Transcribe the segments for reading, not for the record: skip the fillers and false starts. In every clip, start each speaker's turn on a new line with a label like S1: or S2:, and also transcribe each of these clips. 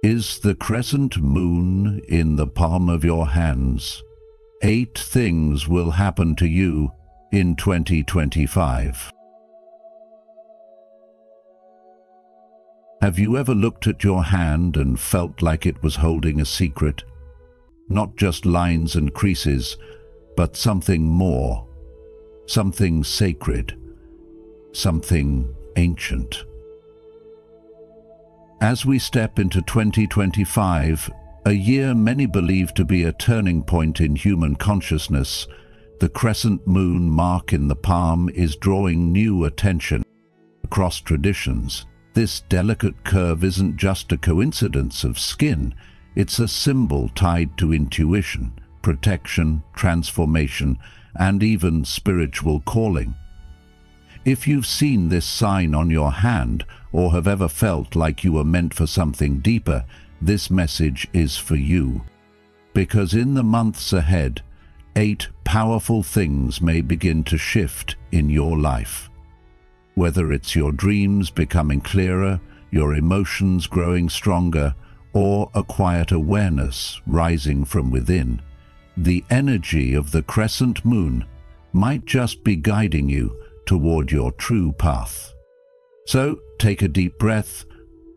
S1: Is the crescent moon in the palm of your hands? 8 things will happen to you in 2025. Have you ever looked at your hand and felt like it was holding a secret? Not just lines and creases, but something more, something sacred, something ancient. As we step into 2025, a year many believe to be a turning point in human consciousness, the crescent moon mark in the palm is drawing new attention across traditions. This delicate curve isn't just a coincidence of skin, it's a symbol tied to intuition, protection, transformation, and even spiritual calling. If you've seen this sign on your hand or have ever felt like you were meant for something deeper, this message is for you. Because in the months ahead, 8 powerful things may begin to shift in your life. Whether it's your dreams becoming clearer, your emotions growing stronger, or a quiet awareness rising from within, the energy of the crescent moon might just be guiding you toward your true path. So take a deep breath,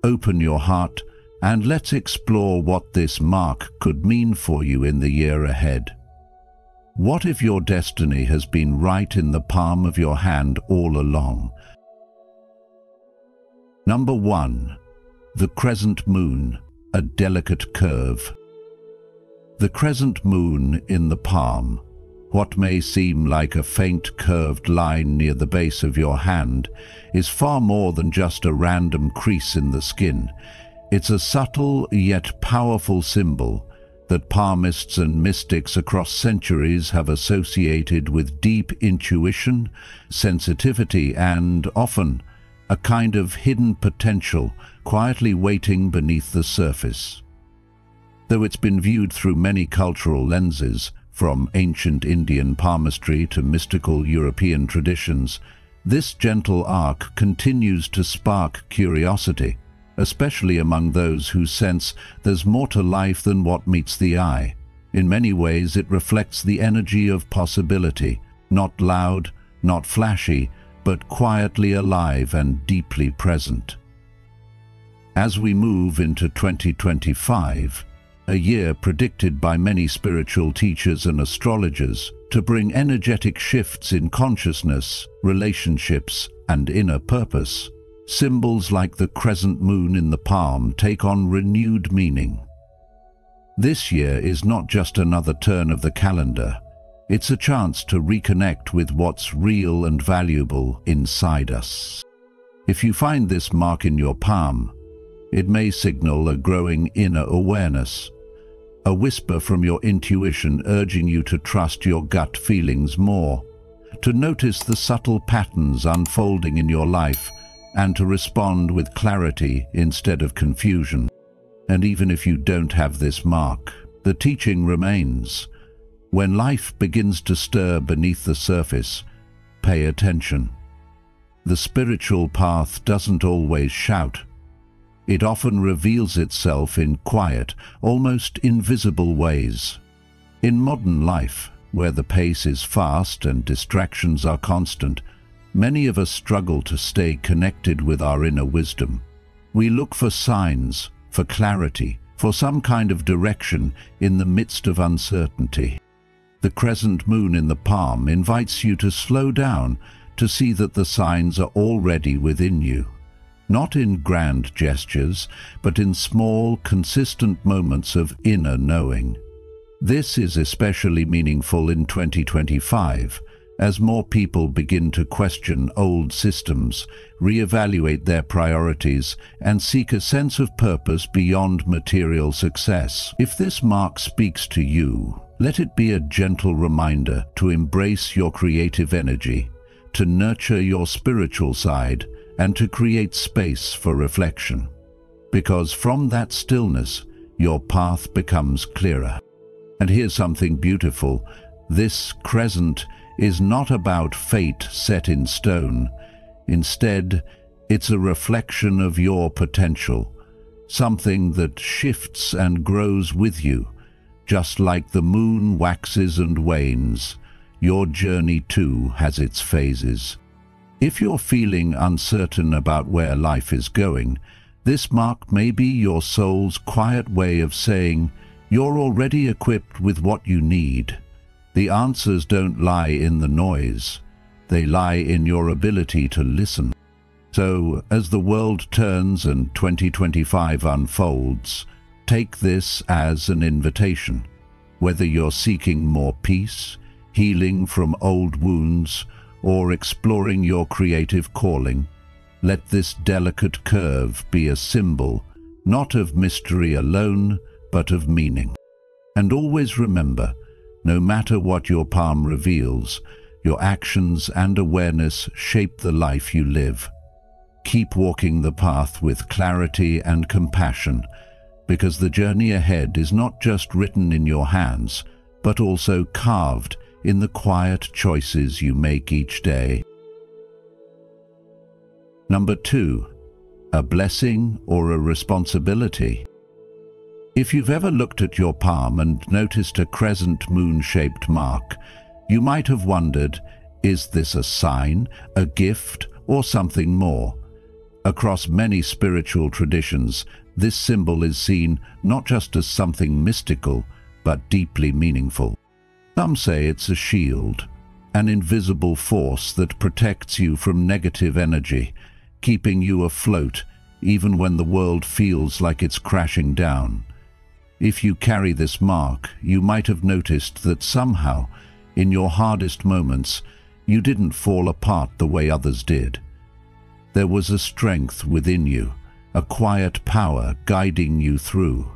S1: open your heart, and let's explore what this mark could mean for you in the year ahead. What if your destiny has been right in the palm of your hand all along? Number 1. The crescent moon, a delicate curve. The crescent moon in the palm, what may seem like a faint curved line near the base of your hand, is far more than just a random crease in the skin. It's a subtle yet powerful symbol that palmists and mystics across centuries have associated with deep intuition, sensitivity, and often a kind of hidden potential quietly waiting beneath the surface. Though it's been viewed through many cultural lenses, from ancient Indian palmistry to mystical European traditions, this gentle arc continues to spark curiosity, especially among those who sense there's more to life than what meets the eye. In many ways, it reflects the energy of possibility, not loud, not flashy, but quietly alive and deeply present. As we move into 2025, a year predicted by many spiritual teachers and astrologers to bring energetic shifts in consciousness, relationships, and inner purpose, symbols like the crescent moon in the palm take on renewed meaning. This year is not just another turn of the calendar. It's a chance to reconnect with what's real and valuable inside us. If you find this mark in your palm, it may signal a growing inner awareness, a whisper from your intuition urging you to trust your gut feelings more, to notice the subtle patterns unfolding in your life, and to respond with clarity instead of confusion. And even if you don't have this mark, the teaching remains. When life begins to stir beneath the surface, pay attention. The spiritual path doesn't always shout. It often reveals itself in quiet, almost invisible ways. In modern life, where the pace is fast and distractions are constant, many of us struggle to stay connected with our inner wisdom. We look for signs, for clarity, for some kind of direction in the midst of uncertainty. The crescent moon in the palm invites you to slow down, to see that the signs are already within you. Not in grand gestures, but in small, consistent moments of inner knowing. This is especially meaningful in 2025, as more people begin to question old systems, reevaluate their priorities, and seek a sense of purpose beyond material success. If this mark speaks to you, let it be a gentle reminder to embrace your creative energy, to nurture your spiritual side, and to create space for reflection. Because from that stillness, your path becomes clearer. And here's something beautiful. This crescent is not about fate set in stone. Instead, it's a reflection of your potential, something that shifts and grows with you. Just like the moon waxes and wanes, your journey too has its phases. If you're feeling uncertain about where life is going, this mark may be your soul's quiet way of saying you're already equipped with what you need. The answers don't lie in the noise. They lie in your ability to listen. So, as the world turns and 2025 unfolds, take this as an invitation. Whether you're seeking more peace, healing from old wounds, or exploring your creative calling, let this delicate curve be a symbol, not of mystery alone, but of meaning. And always remember, no matter what your palm reveals, your actions and awareness shape the life you live. Keep walking the path with clarity and compassion, because the journey ahead is not just written in your hands, but also carved in the quiet choices you make each day. Number 2, a blessing or a responsibility. If you've ever looked at your palm and noticed a crescent moon-shaped mark, you might have wondered, is this a sign, a gift, or something more? Across many spiritual traditions, this symbol is seen not just as something mystical, but deeply meaningful. Some say it's a shield, an invisible force that protects you from negative energy, keeping you afloat even when the world feels like it's crashing down. If you carry this mark, you might have noticed that somehow, in your hardest moments, you didn't fall apart the way others did. There was a strength within you, a quiet power guiding you through.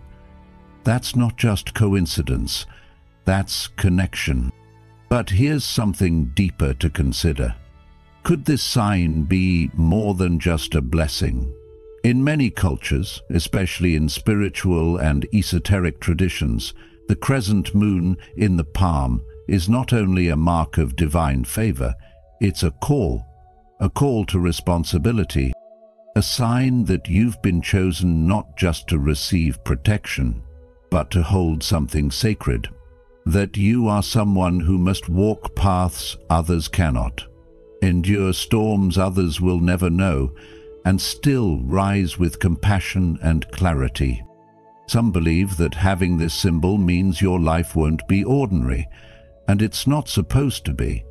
S1: That's not just coincidence, that's connection. But here's something deeper to consider. Could this sign be more than just a blessing? In many cultures, especially in spiritual and esoteric traditions, the crescent moon in the palm is not only a mark of divine favor, it's a call to responsibility, a sign that you've been chosen not just to receive protection, but to hold something sacred, that you are someone who must walk paths others cannot, endure storms others will never know, and still rise with compassion and clarity. Some believe that having this symbol means your life won't be ordinary, and it's not supposed to be.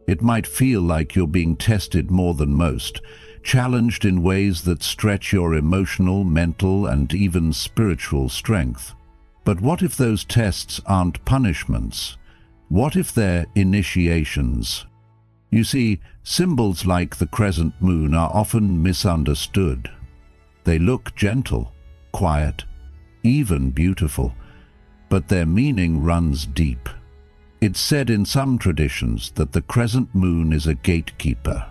S1: It might feel like you're being tested more than most, challenged in ways that stretch your emotional, mental, and even spiritual strength. But what if those tests aren't punishments? What if they're initiations? You see, symbols like the crescent moon are often misunderstood. They look gentle, quiet, even beautiful, but their meaning runs deep. It's said in some traditions that the crescent moon is a gatekeeper,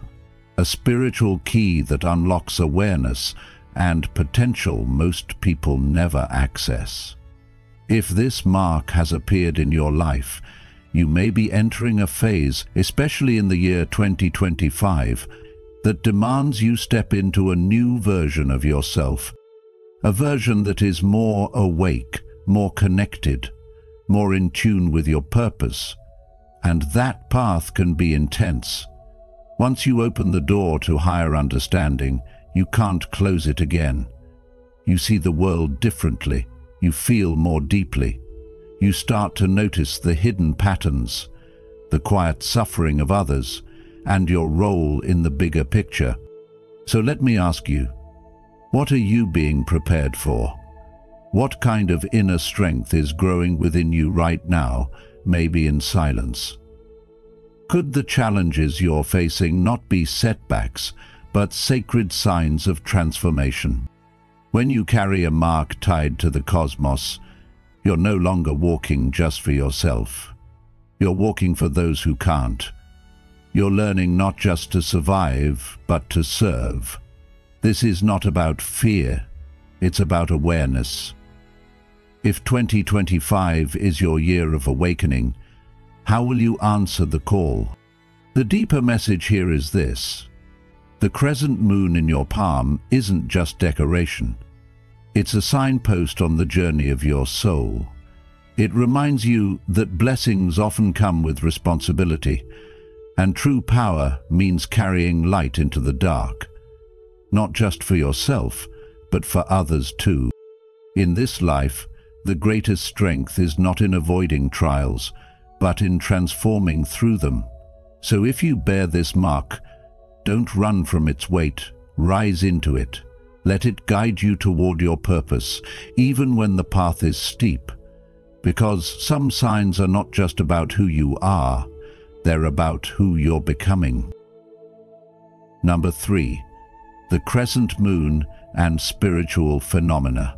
S1: a spiritual key that unlocks awareness and potential most people never access. If this mark has appeared in your life, you may be entering a phase, especially in the year 2025, that demands you step into a new version of yourself, a version that is more awake, more connected, more in tune with your purpose. And that path can be intense. Once you open the door to higher understanding, you can't close it again. You see the world differently. You feel more deeply. You start to notice the hidden patterns, the quiet suffering of others, and your role in the bigger picture. So let me ask you, what are you being prepared for? What kind of inner strength is growing within you right now, maybe in silence? Could the challenges you're facing not be setbacks, but sacred signs of transformation? When you carry a mark tied to the cosmos, you're no longer walking just for yourself. You're walking for those who can't. You're learning not just to survive, but to serve. This is not about fear, it's about awareness. If 2025 is your year of awakening, how will you answer the call? The deeper message here is this: the crescent moon in your palm isn't just decoration. It's a signpost on the journey of your soul. It reminds you that blessings often come with responsibility, and true power means carrying light into the dark, not just for yourself, but for others too. In this life, the greatest strength is not in avoiding trials, but in transforming through them. So if you bear this mark, don't run from its weight, rise into it. Let it guide you toward your purpose, even when the path is steep. Because some signs are not just about who you are, they're about who you're becoming. Number 3. The crescent moon and spiritual phenomena.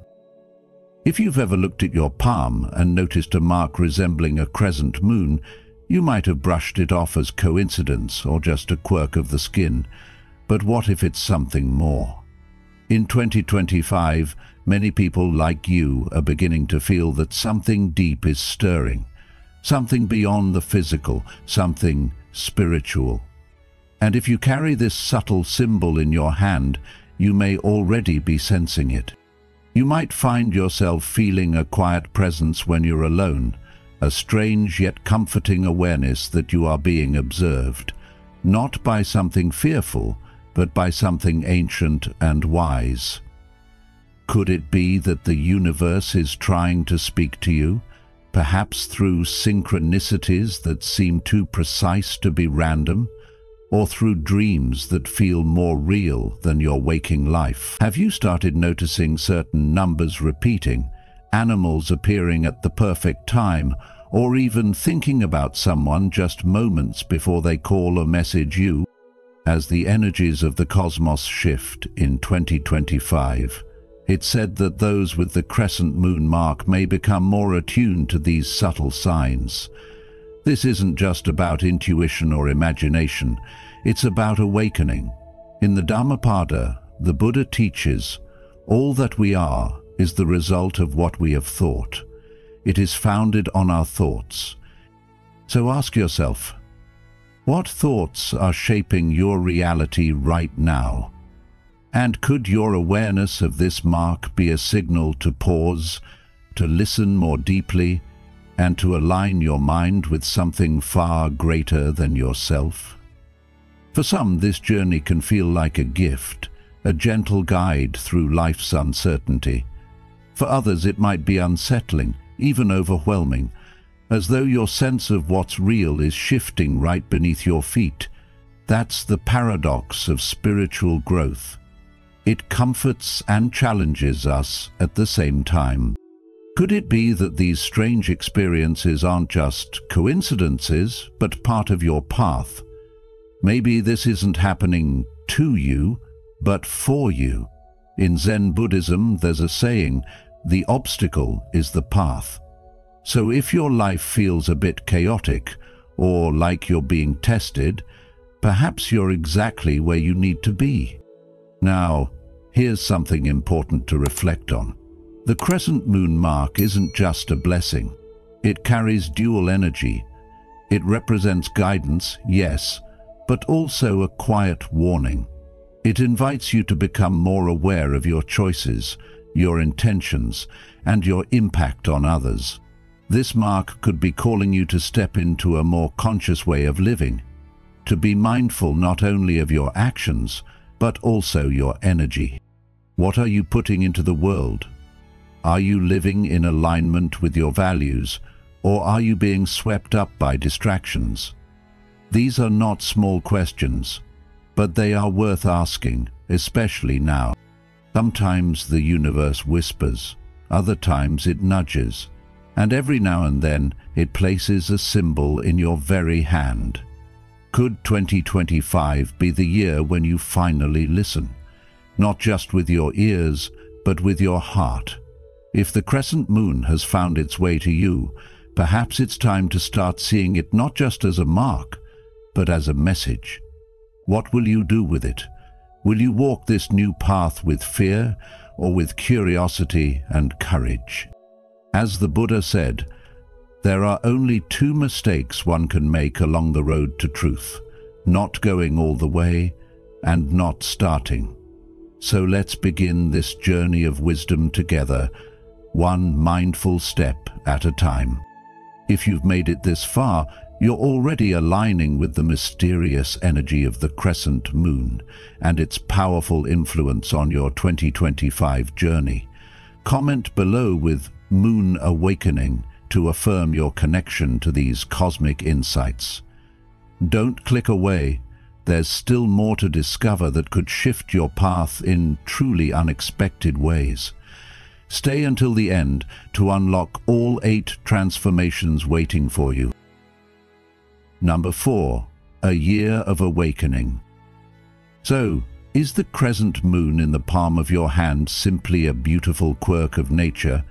S1: If you've ever looked at your palm and noticed a mark resembling a crescent moon, you might have brushed it off as coincidence or just a quirk of the skin. But what if it's something more? In 2025, many people like you are beginning to feel that something deep is stirring, something beyond the physical, something spiritual. And if you carry this subtle symbol in your hand, you may already be sensing it. You might find yourself feeling a quiet presence when you're alone, a strange yet comforting awareness that you are being observed, not by something fearful, but by something ancient and wise. Could it be that the universe is trying to speak to you, perhaps through synchronicities that seem too precise to be random, or through dreams that feel more real than your waking life? Have you started noticing certain numbers repeating, animals appearing at the perfect time, or even thinking about someone just moments before they call or message you? As the energies of the cosmos shift in 2025, it's said that those with the crescent moon mark may become more attuned to these subtle signs. This isn't just about intuition or imagination, it's about awakening. In the Dhammapada, the Buddha teaches, all that we are is the result of what we have thought. It is founded on our thoughts. So ask yourself, what thoughts are shaping your reality right now? And could your awareness of this mark be a signal to pause, to listen more deeply, and to align your mind with something far greater than yourself? For some, this journey can feel like a gift, a gentle guide through life's uncertainty. For others, it might be unsettling, even overwhelming, as though your sense of what's real is shifting right beneath your feet. That's the paradox of spiritual growth. It comforts and challenges us at the same time. Could it be that these strange experiences aren't just coincidences, but part of your path? Maybe this isn't happening to you, but for you. In Zen Buddhism, there's a saying, the obstacle is the path. So if your life feels a bit chaotic, or like you're being tested, perhaps you're exactly where you need to be. Now, here's something important to reflect on. The crescent moon mark isn't just a blessing. It carries dual energy. It represents guidance, yes, but also a quiet warning. It invites you to become more aware of your choices, your intentions, and your impact on others. This mark could be calling you to step into a more conscious way of living, to be mindful not only of your actions, but also your energy. What are you putting into the world? Are you living in alignment with your values, or are you being swept up by distractions? These are not small questions, but they are worth asking, especially now. Sometimes the universe whispers, other times it nudges, and every now and then it places a symbol in your very hand. Could 2025 be the year when you finally listen, not just with your ears, but with your heart? If the crescent moon has found its way to you, perhaps it's time to start seeing it not just as a mark, but as a message. What will you do with it? Will you walk this new path with fear, or with curiosity and courage? As the Buddha said, there are only two mistakes one can make along the road to truth: not going all the way and not starting. So let's begin this journey of wisdom together, one mindful step at a time. If you've made it this far, you're already aligning with the mysterious energy of the crescent moon and its powerful influence on your 2025 journey. Comment below with Moon Awakening to affirm your connection to these cosmic insights. Don't click away. There's still more to discover that could shift your path in truly unexpected ways. Stay until the end to unlock all 8 transformations waiting for you. Number 4. A Year of Awakening. So, is the crescent moon in the palm of your hand simply a beautiful quirk of nature,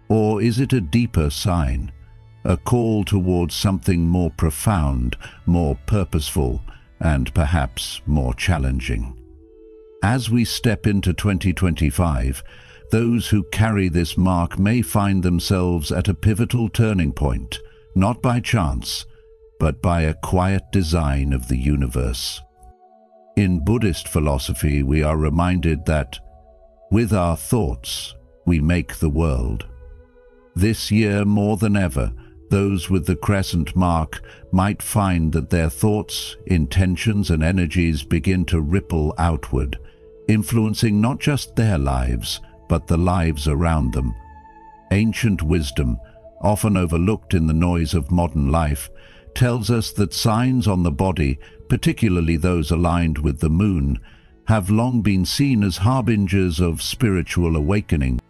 S1: or is it a deeper sign, a call towards something more profound, more purposeful, and perhaps more challenging? As we step into 2025, those who carry this mark may find themselves at a pivotal turning point, not by chance, but by a quiet design of the universe. In Buddhist philosophy, we are reminded that, with our thoughts, we make the world. This year, more than ever, those with the crescent mark might find that their thoughts, intentions, and energies begin to ripple outward, influencing not just their lives, but the lives around them. Ancient wisdom, often overlooked in the noise of modern life, tells us that signs on the body, particularly those aligned with the moon, have long been seen as harbingers of spiritual awakening.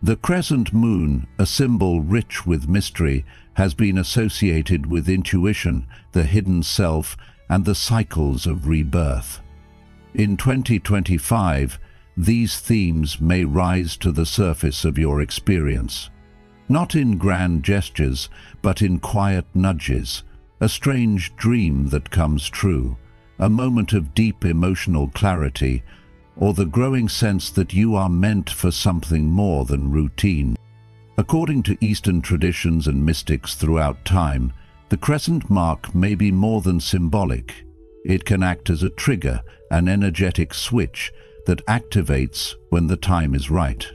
S1: The crescent moon, a symbol rich with mystery, has been associated with intuition, the hidden self, and the cycles of rebirth. In 2025, these themes may rise to the surface of your experience. Not in grand gestures, but in quiet nudges, a strange dream that comes true, a moment of deep emotional clarity, or the growing sense that you are meant for something more than routine. According to Eastern traditions and mystics throughout time, the crescent mark may be more than symbolic. It can act as a trigger, an energetic switch that activates when the time is right.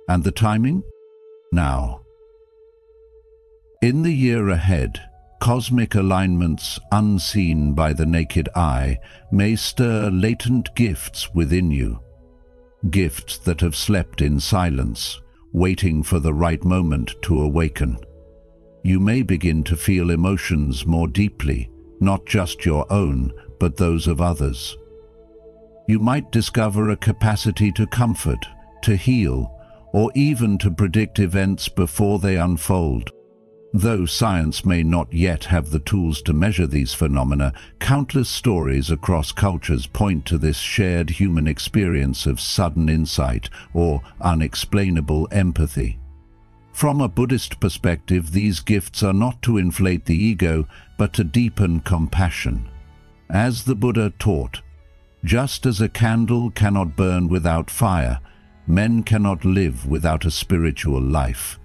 S1: And the timing? Now. In the year ahead, cosmic alignments unseen by the naked eye may stir latent gifts within you. Gifts that have slept in silence, waiting for the right moment to awaken. You may begin to feel emotions more deeply, not just your own, but those of others. You might discover a capacity to comfort, to heal, or even to predict events before they unfold. Though science may not yet have the tools to measure these phenomena, countless stories across cultures point to this shared human experience of sudden insight or unexplainable empathy. From a Buddhist perspective, these gifts are not to inflate the ego, but to deepen compassion. As the Buddha taught, just as a candle cannot burn without fire, men cannot live without a spiritual life.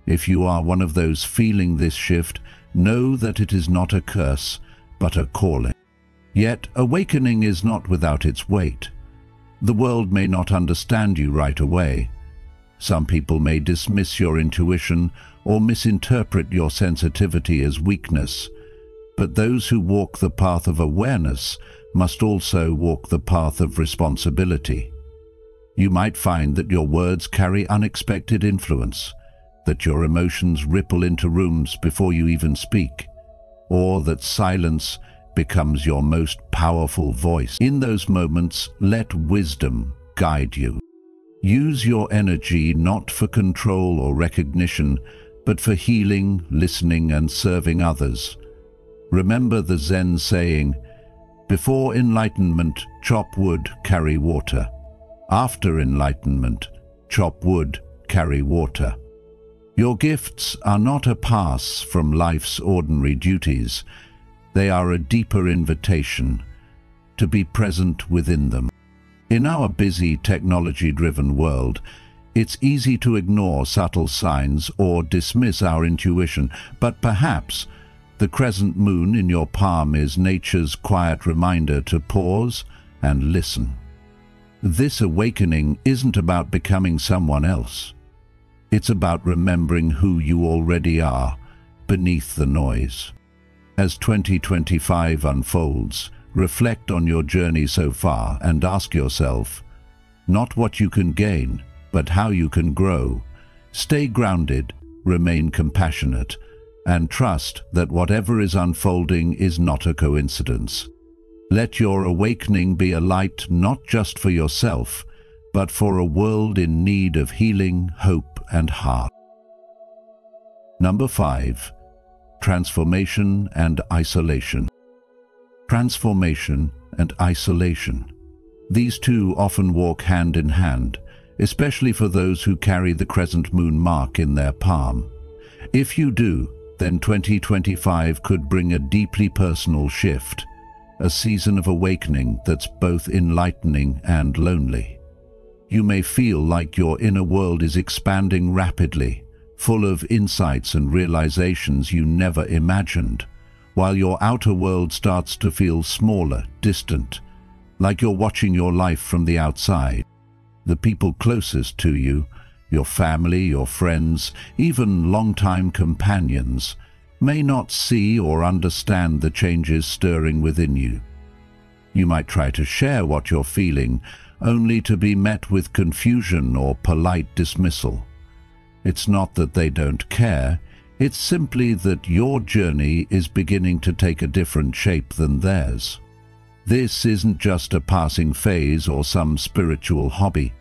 S1: If you are one of those feeling this shift, know that it is not a curse, but a calling. Yet, awakening is not without its weight. The world may not understand you right away. Some people may dismiss your intuition or misinterpret your sensitivity as weakness. But those who walk the path of awareness must also walk the path of responsibility. You might find that your words carry unexpected influence, that your emotions ripple into rooms before you even speak, or that silence becomes your most powerful voice. In those moments, let wisdom guide you. Use your energy not for control or recognition, but for healing, listening, and serving others. Remember the Zen saying, "Before enlightenment, chop wood, carry water. After enlightenment, chop wood, carry water." Your gifts are not a pass from life's ordinary duties. They are a deeper invitation to be present within them. In our busy, technology-driven world, it's easy to ignore subtle signs or dismiss our intuition, but perhaps the crescent moon in your palm is nature's quiet reminder to pause and listen. This awakening isn't about becoming someone else. It's about remembering who you already are, beneath the noise. As 2025 unfolds, reflect on your journey so far and ask yourself, not what you can gain, but how you can grow. Stay grounded, remain compassionate, and trust that whatever is unfolding is not a coincidence. Let your awakening be a light not just for yourself, but for a world in need of healing, hope, and heart. Number 5. Transformation and isolation. Transformation and isolation. These two often walk hand in hand, especially for those who carry the crescent moon mark in their palm. If you do, then 2025 could bring a deeply personal shift, a season of awakening that's both enlightening and lonely. You may feel like your inner world is expanding rapidly, full of insights and realizations you never imagined, while your outer world starts to feel smaller, distant, like you're watching your life from the outside. The people closest to you, your family, your friends, even longtime companions, may not see or understand the changes stirring within you. You might try to share what you're feeling, only to be met with confusion or polite dismissal. It's not that they don't care, it's simply that your journey is beginning to take a different shape than theirs. This isn't just a passing phase or some spiritual hobby.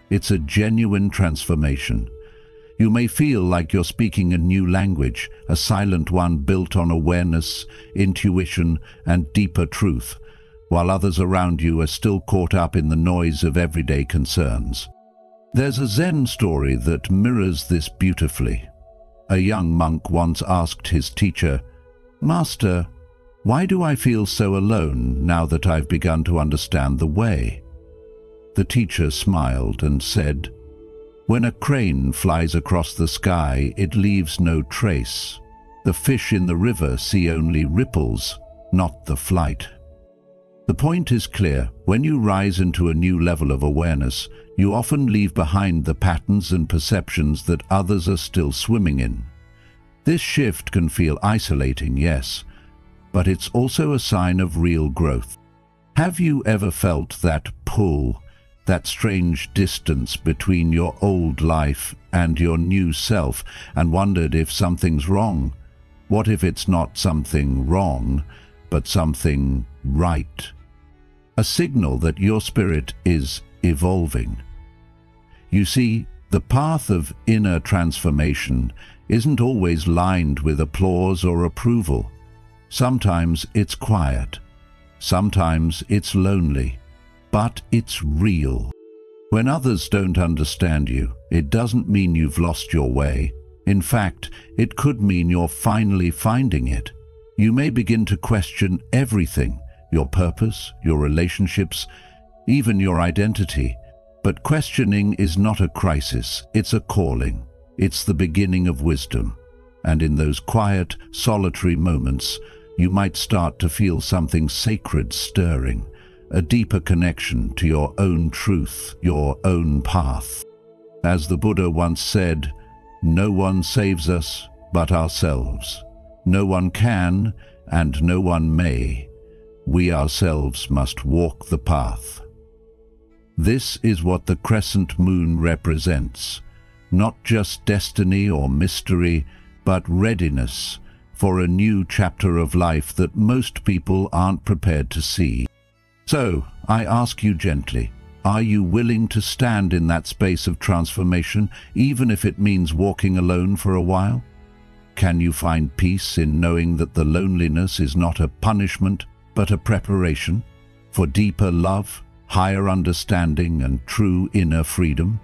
S1: It's a genuine transformation. You may feel like you're speaking a new language, a silent one built on awareness, intuition, and deeper truth, while others around you are still caught up in the noise of everyday concerns. There's a Zen story that mirrors this beautifully. A young monk once asked his teacher, "Master, why do I feel so alone now that I've begun to understand the way?" The teacher smiled and said, "When a crane flies across the sky, it leaves no trace. The fish in the river see only ripples, not the flight." The point is clear. When you rise into a new level of awareness, you often leave behind the patterns and perceptions that others are still swimming in. This shift can feel isolating, yes, but it's also a sign of real growth. Have you ever felt that pull, that strange distance between your old life and your new self, and wondered if something's wrong? What if it's not something wrong, but something right? A signal that your spirit is evolving. You see, the path of inner transformation isn't always lined with applause or approval. Sometimes it's quiet, sometimes it's lonely, but it's real. When others don't understand you, it doesn't mean you've lost your way. In fact, it could mean you're finally finding it. You may begin to question everything, your purpose, your relationships, even your identity. But questioning is not a crisis, it's a calling. It's the beginning of wisdom. And in those quiet, solitary moments, you might start to feel something sacred stirring, a deeper connection to your own truth, your own path. As the Buddha once said, "No one saves us but ourselves. No one can and no one may. We ourselves must walk the path." This is what the crescent moon represents, not just destiny or mystery, but readiness for a new chapter of life that most people aren't prepared to see. So, I ask you gently, are you willing to stand in that space of transformation, even if it means walking alone for a while? Can you find peace in knowing that the loneliness is not a punishment, but a preparation for deeper love, higher understanding, and true inner freedom?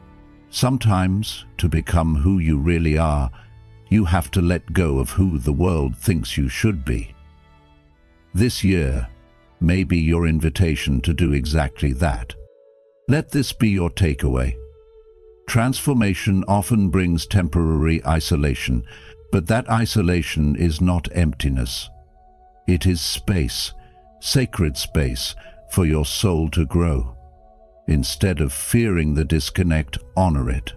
S1: Sometimes, to become who you really are, you have to let go of who the world thinks you should be. This year may be your invitation to do exactly that. Let this be your takeaway. Transformation often brings temporary isolation, but that isolation is not emptiness. It is space, sacred space, for your soul to grow. Instead of fearing the disconnect, honor it.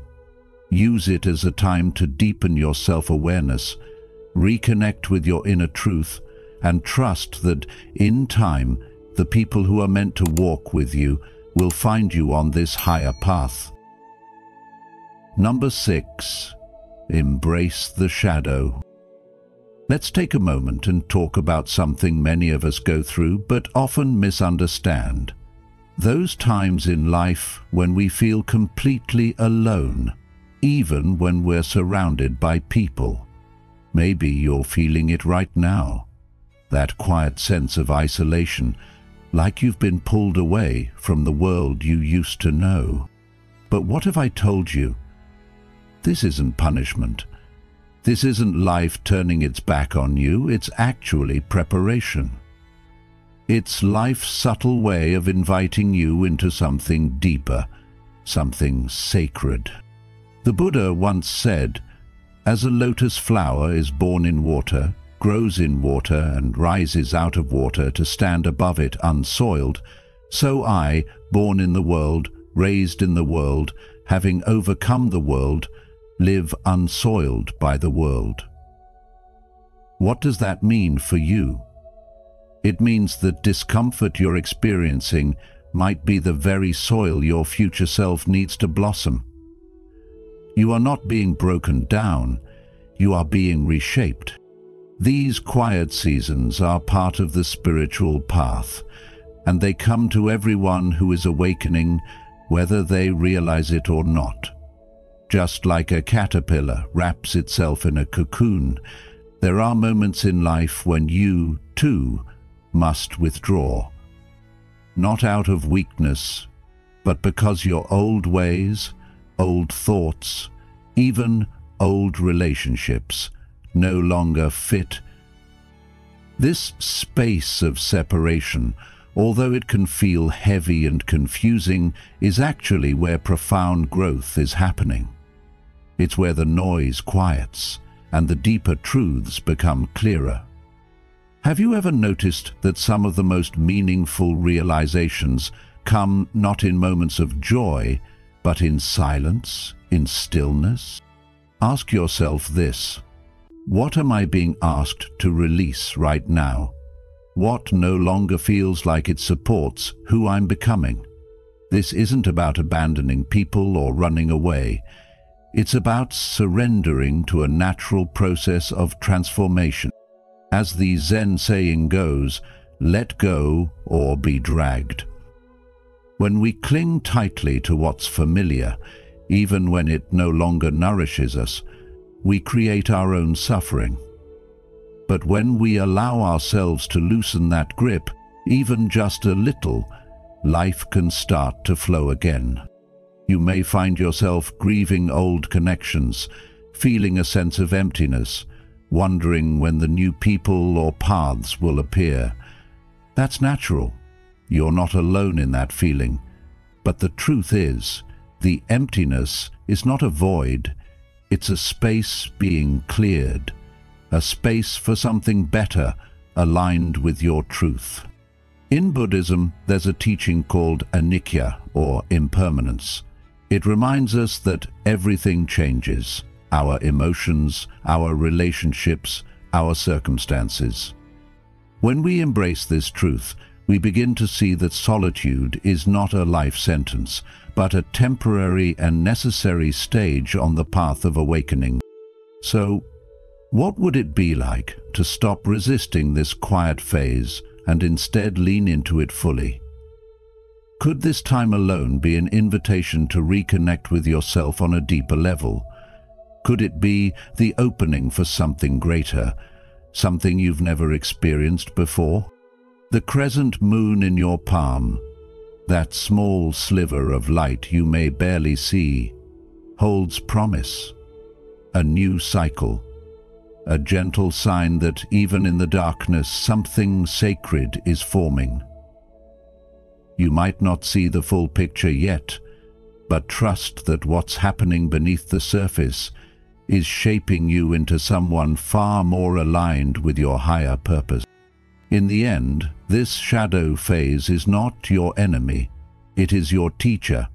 S1: Use it as a time to deepen your self-awareness, reconnect with your inner truth, and trust that, in time, the people who are meant to walk with you will find you on this higher path. Number 6. Embrace the shadow. Let's take a moment and talk about something many of us go through but often misunderstand. Those times in life when we feel completely alone, even when we're surrounded by people. Maybe you're feeling it right now. That quiet sense of isolation, like you've been pulled away from the world you used to know. But what if I told you, this isn't punishment. This isn't life turning its back on you, it's actually preparation. It's life's subtle way of inviting you into something deeper, something sacred. The Buddha once said, "As a lotus flower is born in water, grows in water and rises out of water to stand above it unsoiled, so I, born in the world, raised in the world, having overcome the world, live unsoiled by the world." What does that mean for you? It means that discomfort you're experiencing might be the very soil your future self needs to blossom. You are not being broken down, you are being reshaped. These quiet seasons are part of the spiritual path, and they come to everyone who is awakening, whether they realize it or not. Just like a caterpillar wraps itself in a cocoon, there are moments in life when you, too, must withdraw. Not out of weakness, but because your old ways, old thoughts, even old relationships no longer fit. This space of separation, although it can feel heavy and confusing, is actually where profound growth is happening. It's where the noise quiets and the deeper truths become clearer. Have you ever noticed that some of the most meaningful realizations come not in moments of joy, but in silence, in stillness? Ask yourself this: what am I being asked to release right now? What no longer feels like it supports who I'm becoming? This isn't about abandoning people or running away. It's about surrendering to a natural process of transformation. As the Zen saying goes, let go or be dragged. When we cling tightly to what's familiar, even when it no longer nourishes us, we create our own suffering. But when we allow ourselves to loosen that grip, even just a little, life can start to flow again. You may find yourself grieving old connections, feeling a sense of emptiness, wondering when the new people or paths will appear. That's natural. You're not alone in that feeling. But the truth is, the emptiness is not a void. It's a space being cleared, a space for something better, aligned with your truth. In Buddhism, there's a teaching called anicca, or impermanence. It reminds us that everything changes: our emotions, our relationships, our circumstances. When we embrace this truth, we begin to see that solitude is not a life sentence, but a temporary and necessary stage on the path of awakening. So, what would it be like to stop resisting this quiet phase and instead lean into it fully? Could this time alone be an invitation to reconnect with yourself on a deeper level? Could it be the opening for something greater, something you've never experienced before? The crescent moon in your palm, that small sliver of light you may barely see, holds promise, a new cycle, a gentle sign that even in the darkness something sacred is forming. You might not see the full picture yet, but trust that what's happening beneath the surface is shaping you into someone far more aligned with your higher purpose. In the end, this shadow phase is not your enemy. It is your teacher.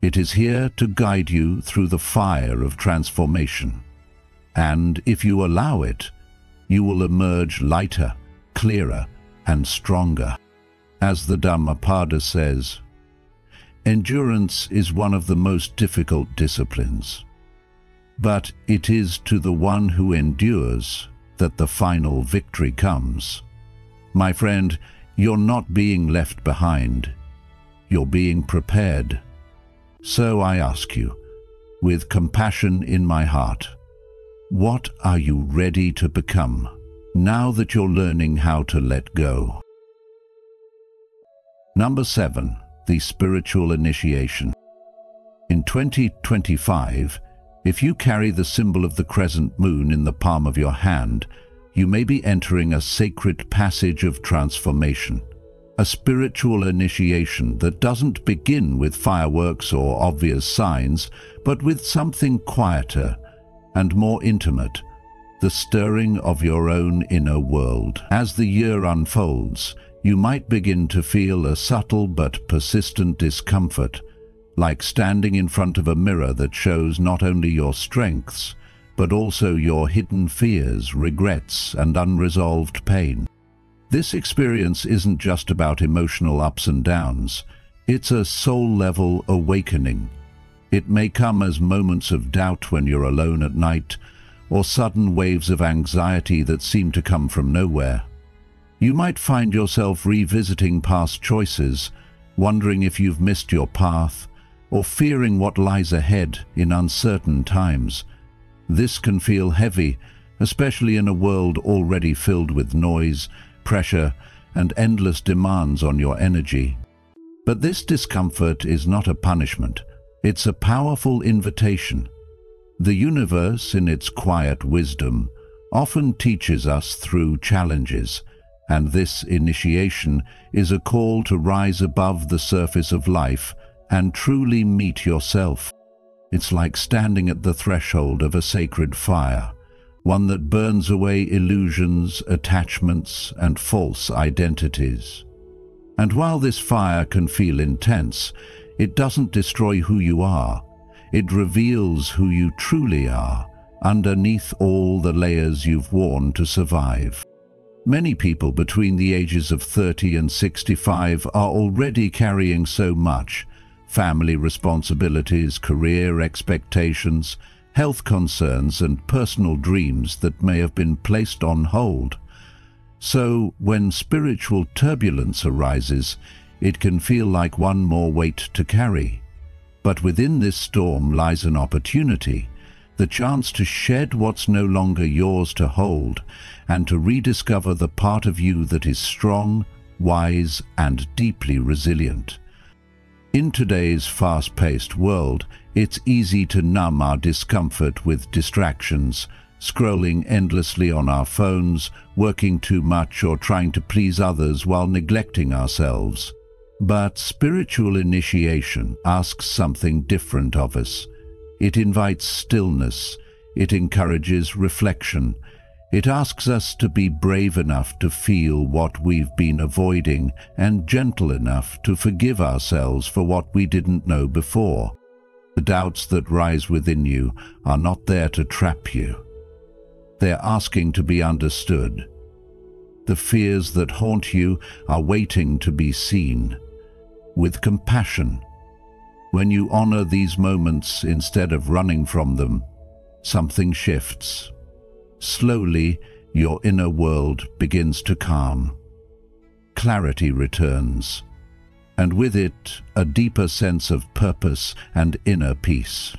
S1: It is here to guide you through the fire of transformation. And if you allow it, you will emerge lighter, clearer, and stronger. As the Dhammapada says, endurance is one of the most difficult disciplines. But it is to the one who endures that the final victory comes. My friend, you're not being left behind. You're being prepared. So I ask you, with compassion in my heart, what are you ready to become now that you're learning how to let go? Number 7. The spiritual initiation. In 2025, if you carry the symbol of the crescent moon in the palm of your hand, you may be entering a sacred passage of transformation. A spiritual initiation that doesn't begin with fireworks or obvious signs, but with something quieter and more intimate, the stirring of your own inner world. As the year unfolds, you might begin to feel a subtle but persistent discomfort, like standing in front of a mirror that shows not only your strengths, but also your hidden fears, regrets, and unresolved pain. This experience isn't just about emotional ups and downs. It's a soul-level awakening. It may come as moments of doubt when you're alone at night, or sudden waves of anxiety that seem to come from nowhere. You might find yourself revisiting past choices, wondering if you've missed your path, or fearing what lies ahead in uncertain times. This can feel heavy, especially in a world already filled with noise, pressure, and endless demands on your energy. But this discomfort is not a punishment. It's a powerful invitation. The universe, in its quiet wisdom, often teaches us through challenges, and this initiation is a call to rise above the surface of life and truly meet yourself. It's like standing at the threshold of a sacred fire, one that burns away illusions, attachments, and false identities. And while this fire can feel intense, it doesn't destroy who you are. It reveals who you truly are, underneath all the layers you've worn to survive. Many people between the ages of 30 and 65 are already carrying so much: family responsibilities, career expectations, health concerns, and personal dreams that may have been placed on hold. So, when spiritual turbulence arises, it can feel like one more weight to carry. But within this storm lies an opportunity, the chance to shed what's no longer yours to hold, and to rediscover the part of you that is strong, wise, and deeply resilient. In today's fast-paced world, it's easy to numb our discomfort with distractions, scrolling endlessly on our phones, working too much, or trying to please others while neglecting ourselves. But spiritual initiation asks something different of us. It invites stillness. It encourages reflection. It asks us to be brave enough to feel what we've been avoiding, and gentle enough to forgive ourselves for what we didn't know before. The doubts that rise within you are not there to trap you. They're asking to be understood. The fears that haunt you are waiting to be seen. With compassion, when you honor these moments instead of running from them, something shifts. Slowly, your inner world begins to calm. Clarity returns, and with it, a deeper sense of purpose and inner peace.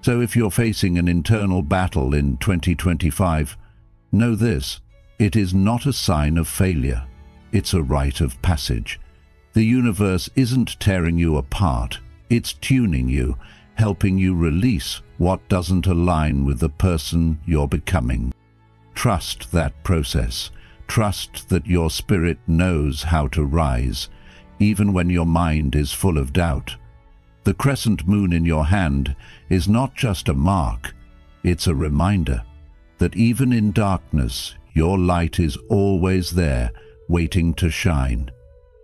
S1: So if you're facing an internal battle in 2025, know this: it is not a sign of failure. It's a rite of passage. The universe isn't tearing you apart. It's tuning you, helping you release what doesn't align with the person you're becoming. Trust that process. Trust that your spirit knows how to rise, even when your mind is full of doubt. The crescent moon in your hand is not just a mark, it's a reminder that even in darkness, your light is always there, waiting to shine.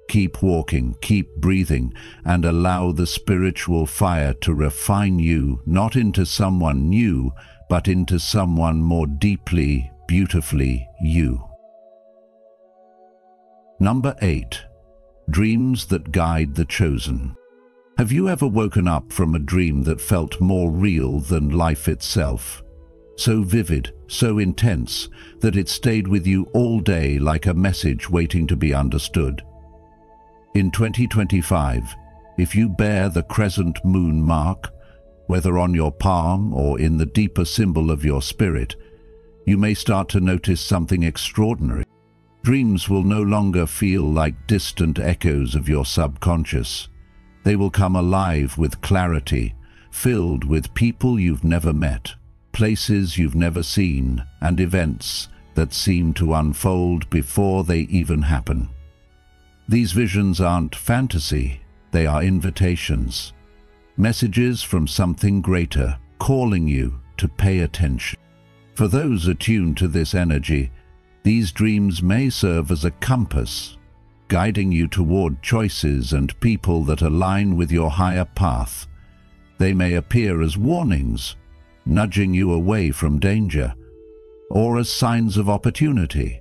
S1: Keep walking, keep breathing, and allow the spiritual fire to refine you, not into someone new, but into someone more deeply, beautifully you. Number 8. Dreams that guide the chosen. Have you ever woken up from a dream that felt more real than life itself? So vivid, so intense, that it stayed with you all day like a message waiting to be understood. In 2025, if you bear the crescent moon mark, whether on your palm or in the deeper symbol of your spirit, you may start to notice something extraordinary. Dreams will no longer feel like distant echoes of your subconscious. They will come alive with clarity, filled with people you've never met, places you've never seen, and events that seem to unfold before they even happen. These visions aren't fantasy, they are invitations. Messages from something greater, calling you to pay attention. For those attuned to this energy, these dreams may serve as a compass, guiding you toward choices and people that align with your higher path. They may appear as warnings, nudging you away from danger, or as signs of opportunity,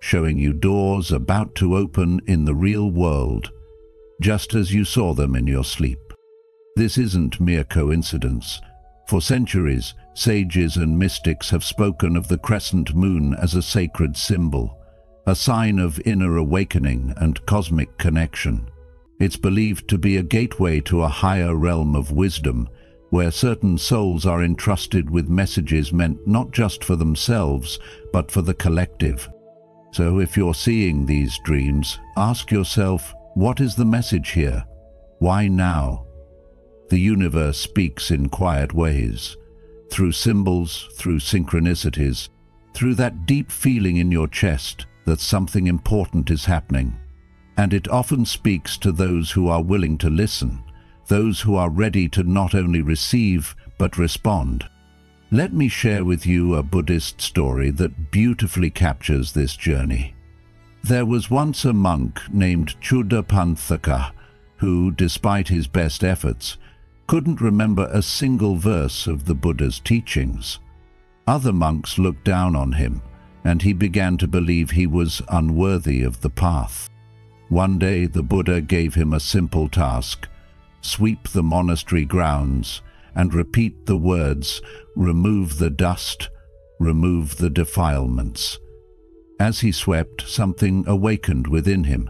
S1: showing you doors about to open in the real world, just as you saw them in your sleep. This isn't mere coincidence. For centuries, sages and mystics have spoken of the crescent moon as a sacred symbol, a sign of inner awakening and cosmic connection. It's believed to be a gateway to a higher realm of wisdom, where certain souls are entrusted with messages meant not just for themselves, but for the collective. So if you're seeing these dreams, ask yourself, what is the message here? Why now? The universe speaks in quiet ways, through symbols, through synchronicities, through that deep feeling in your chest that something important is happening. And it often speaks to those who are willing to listen, those who are ready to not only receive, but respond. Let me share with you a Buddhist story that beautifully captures this journey. There was once a monk named Chudapanthaka who, despite his best efforts, couldn't remember a single verse of the Buddha's teachings. Other monks looked down on him, and he began to believe he was unworthy of the path. One day the Buddha gave him a simple task: sweep the monastery grounds and repeat the words, "Remove the dust, remove the defilements." As he swept, something awakened within him.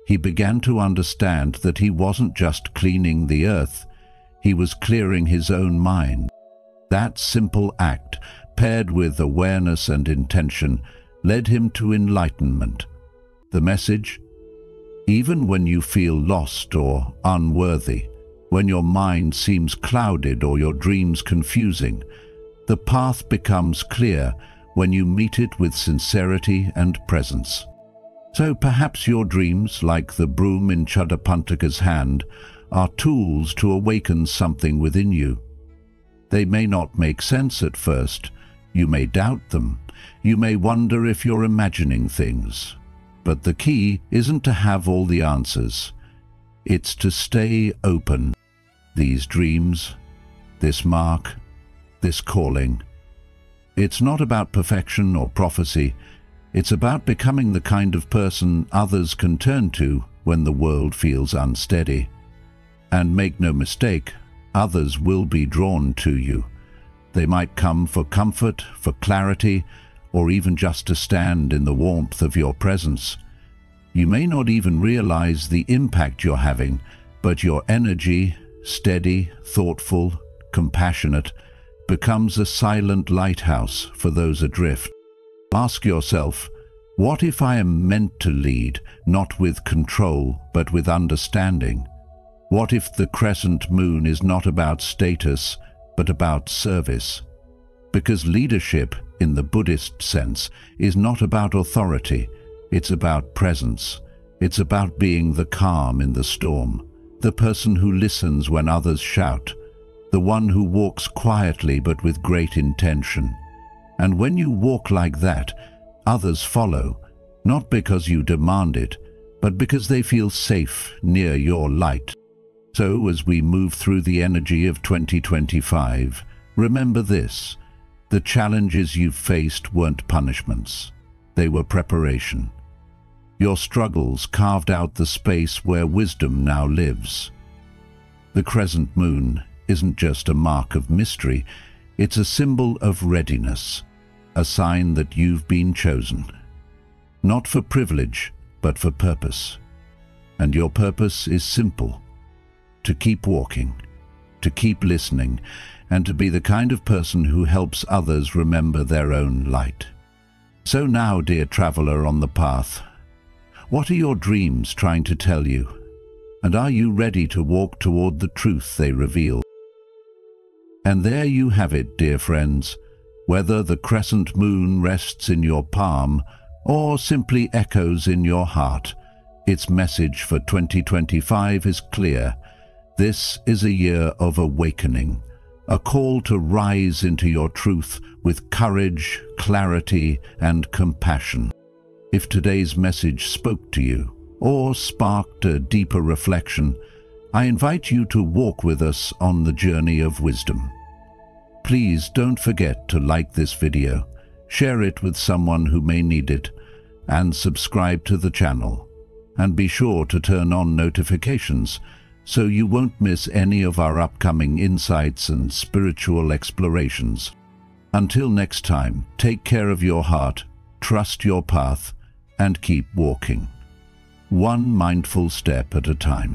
S1: He began to understand that he wasn't just cleaning the earth, he was clearing his own mind. That simple act, paired with awareness and intention, led him to enlightenment. The message? Even when you feel lost or unworthy, when your mind seems clouded or your dreams confusing, the path becomes clear when you meet it with sincerity and presence. So perhaps your dreams, like the broom in Chudapanthaka's hand, are tools to awaken something within you. They may not make sense at first. You may doubt them. You may wonder if you're imagining things. But the key isn't to have all the answers. It's to stay open. These dreams, this mark, this calling. It's not about perfection or prophecy. It's about becoming the kind of person others can turn to when the world feels unsteady. And make no mistake, others will be drawn to you. They might come for comfort, for clarity, or even just to stand in the warmth of your presence. You may not even realize the impact you're having, but your energy, steady, thoughtful, compassionate, becomes a silent lighthouse for those adrift. Ask yourself, what if I am meant to lead, not with control, but with understanding? What if the crescent moon is not about status, but about service? Because leadership, in the Buddhist sense, is not about authority, it's about presence. It's about being the calm in the storm, the person who listens when others shout, the one who walks quietly but with great intention. And when you walk like that, others follow, not because you demand it, but because they feel safe near your light. So as we move through the energy of 2025, remember this: the challenges you've faced weren't punishments. They were preparation. Your struggles carved out the space where wisdom now lives. The crescent moon isn't just a mark of mystery, it's a symbol of readiness, a sign that you've been chosen. Not for privilege, but for purpose. And your purpose is simple: to keep walking, to keep listening, and to be the kind of person who helps others remember their own light. So now, dear traveler on the path, what are your dreams trying to tell you? And are you ready to walk toward the truth they reveal? And there you have it, dear friends. Whether the crescent moon rests in your palm or simply echoes in your heart, its message for 2025 is clear. This is a year of awakening, a call to rise into your truth with courage, clarity, and compassion. If today's message spoke to you or sparked a deeper reflection, I invite you to walk with us on the journey of wisdom. Please don't forget to like this video, share it with someone who may need it, and subscribe to the channel. And be sure to turn on notifications so you won't miss any of our upcoming insights and spiritual explorations. Until next time, take care of your heart, trust your path, and keep walking, one mindful step at a time.